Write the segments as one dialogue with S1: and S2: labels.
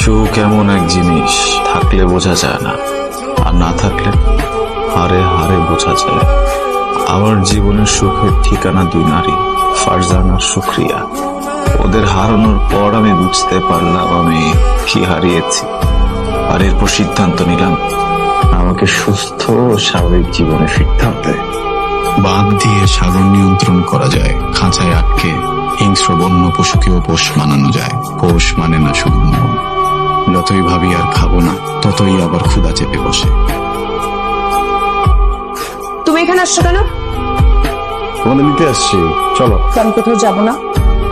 S1: সুখ এমন এক জিনিস, থাকলে বোঝা যায় না, আর না থাকলে হারে হারে বোঝা যায়। আমার জীবনের সুখের ঠিকানা দুই নারী, ফারজান আর সুক্রিয়া। ওদের হারানোর পর আমি বুঝতে পারলাম আমি কি হারিয়েছি, আর এরপর সিদ্ধান্ত নিলাম আমাকে সুস্থ ও স্বাভাবিক জীবনে ফিরতে হবে।
S2: বাঁধ দিয়ে সাগর নিয়ন্ত্রণ করা যায়, খাঁচায় আটকে হিংস্র বন্য পশুকেও পোষ মানানো যায়। পোষ মানে না শুধু মন। যতই ভাবি আর খাবো না, ততই আবার ক্ষুধা চেপে বসে।
S3: তুমি এখানে আসছো কেন?
S4: তোমাদের নিতে আসছি, চলো।
S3: আমি কোথাও যাবো না।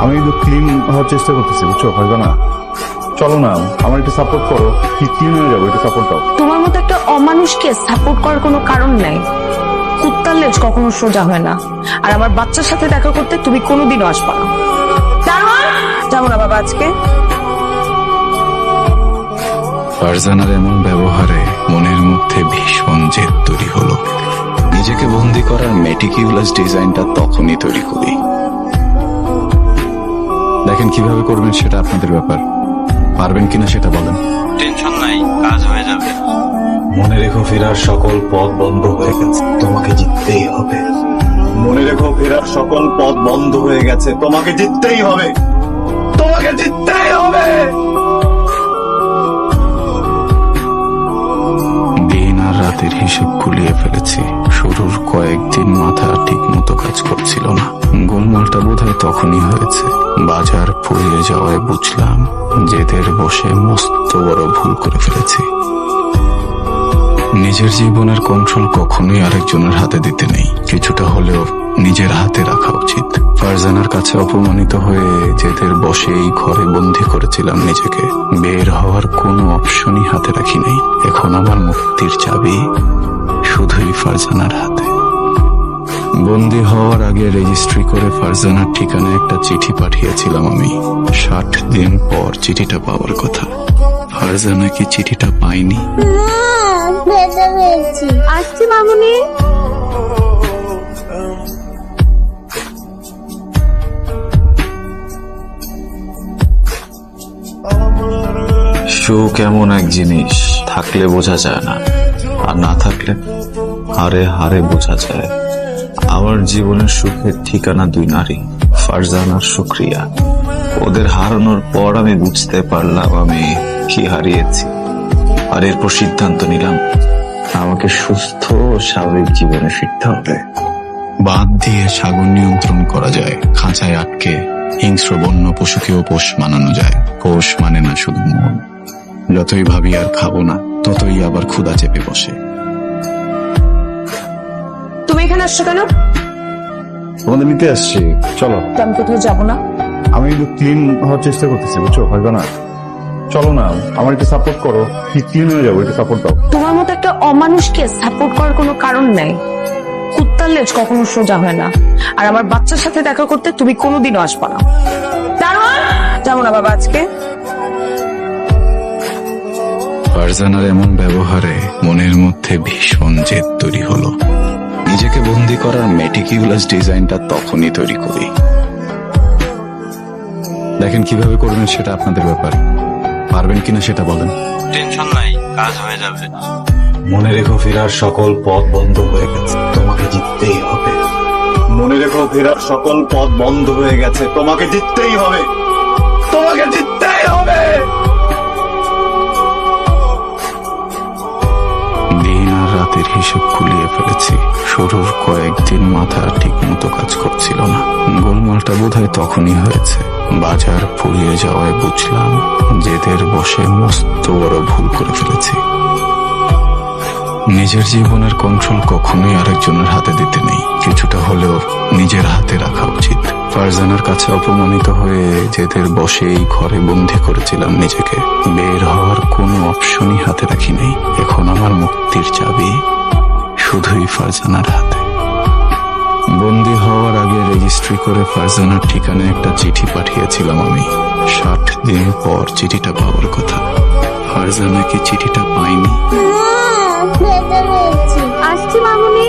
S4: আমি একটু ক্লিন হওয়ার চেষ্টা করতেছি, বুঝছো? হয়তো না, চলো না, আমার একটু সাপোর্ট করো, কি ক্লিন হয়ে যাবো, একটু সাপোর্ট দাও।
S3: তোমার মতো একটা অমানুষকে সাপোর্ট করার কোনো কারণ নাই। কুত্তার লেজ কখনো সোজা হয় না, আর আমার বাচ্চার সাথে দেখা করতে তুমি কোনোদিনও আসবা না। যাবো না বাবা আজকে।
S2: ফারজানার এমন ব্যবহারে মনের মধ্যে ভীষণ জেদ তৈরি হলো। নিজেকে বন্দি করার মেটিকিউলাস ডিজাইনটা তখনই তৈরি করি। দেখেন কিভাবে করবেন সেটা আপনাদের ব্যাপার, পারবেন কিনা সেটা বলেন।
S1: টেনশন নাই, কাজ হয়ে যাবে। মনে রেখো, ফেরার সকল পথ বন্ধ হয়ে গেছে, তোমাকে জিততেই হবে।
S4: মনে রেখো, ফেরার সকল পথ বন্ধ হয়ে গেছে, তোমাকে জিততেই হবে, তোমাকে জিততেই হবে।
S2: দিন আর রাতের হিসেব গুলিয়ে ফেলেছি। শুরুর কয়েকদিন মাথা ঠিক মতো কাজ করছিল না। গোলমালটা বোধহয় তখনই হয়েছে। বাজার ফুরিয়ে যাওয়ায় বুঝলাম জেদের বসে মস্ত বড় ভুল করে ফেলেছি। নিজের জীবনের কন্ট্রোল কখনোই আরেকজনের হাতে দিতে নেই, কিছুটা হলেও নিজের হাতে রাখা উচিত। ফারজানার কাছে অপমানিত হয়ে জেদের বসে এই ঘরে বন্দি করেছিলাম নিজেকে। বের হওয়ার কোনো অপশনই হাতে রাখি নাই। এখন আমার মুক্তির চাবি শুধুই ফারজানার হাতে। বন্দি হওয়ার আগে রেজিস্ট্রি করে ফারজানার ঠিকানায় একটা চিঠি পাঠিয়েছিলাম আমি। 60 দিন পর চিঠিটা পাওয়ার কথা। ফারজানা কি চিঠিটা পাইনি?
S3: আসছি মামুনি।
S1: সুখ এমন এক জিনিস, থাকলে বোঝা যায় না, আর না থাকলে হারে হারে বোঝা যায়। আমার জীবনের সুখের ঠিকানা দুই নারী, ফারজান আর সুক্রিয়া। ওদের হারানোর পর আমি বুঝতে পারলাম আমি কি হারিয়েছি, আর এরপর সিদ্ধান্ত নিলাম আমাকে সুস্থ ও স্বাভাবিক জীবনে ফিরতে হবে।
S2: বাঁধ দিয়ে সাগর নিয়ন্ত্রণ করা যায়, খাঁচায় আটকে হিংস্র বন্য পশুকেও পোষ মানানো যায়। পোষ মানে না শুধু মন। যতই ভাবি আর খাবো না, ততই আবার ক্ষুধা চেপে বসে।
S3: তুমি এখানে আসছো কেন?
S4: তোমাদের নিতে আসছি, চলো।
S3: আমি কোথাও যাবো না।
S4: আমি একটু ক্লিন হওয়ার চেষ্টা করতেছি, বুঝছো? হয়তো না, চলো না, আমার একটু সাপোর্ট করো, কি ক্লিন হয়ে যাবো, একটু সাপোর্ট দাও।
S3: তোমার মতো একটা অমানুষকে সাপোর্ট করার কোনো কারণ নাই। কুত্তার লেজ কখনো সোজা হয় না, আর আমার বাচ্চার সাথে দেখা করতে তুমি কোনোদিনও আসবা না। যাবো না বাবা আজকে।
S2: ফারজানার এমন ব্যবহারে মনের মধ্যে ভীষণ জেদ তৈরি হলো। নিজেকে বন্দি করার মেটিকিউলাস ডিজাইনটা তখনই তৈরি করি। দেখেন কিভাবে করবেন সেটা আপনাদের ব্যাপার, পারবেন কিনা সেটা বলেন।
S1: টেনশন নাই, কাজ হয়ে যাবে। মনে রেখো, ফেরার সকল পথ বন্ধ হয়ে গেছে, তোমাকে জিততেই হবে।
S4: মনে রেখো, ফেরার সকল পথ বন্ধ হয়ে গেছে, তোমাকে জিততেই হবে, তোমাকে জিততেই হবে।
S2: দিন আর রাতের হিসেব গুলিয়ে ফেলেছি। শুরুর কয়েকদিন মাথা ঠিক মতো কাজ করছিল না। গোলমালটা বোধহয় তখনই হয়েছে। বাজার ফুরিয়ে যাওয়ায় বুঝলাম জেদের বসে মস্ত বড় ভুল করে ফেলেছি। নিজের জীবনের কন্ট্রোল কখনোই আরেকজনের হাতে দিতে নেই, কিছুটা হলেও নিজের হাতে রাখা উচিত। ফারজানার কাছে অপমানিত হয়ে জেদের বসে এই ঘরে বন্দি করেছিলাম নিজেকে। বের হওয়ার কোনো অপশনই হাতে রাখি নাই। এখন আমার মুক্তির চাবি শুধুই ফারজানার হাতে। বন্দি হওয়ার আগে রেজিস্ট্রি করে ফারজানার ঠিকানায় একটা চিঠি পাঠিয়েছিলাম আমি। 60 দিন পর চিঠিটা পাওয়ার কথা। ফারজানা কি চিঠিটা পাইনি?
S3: আসছি মামুনি।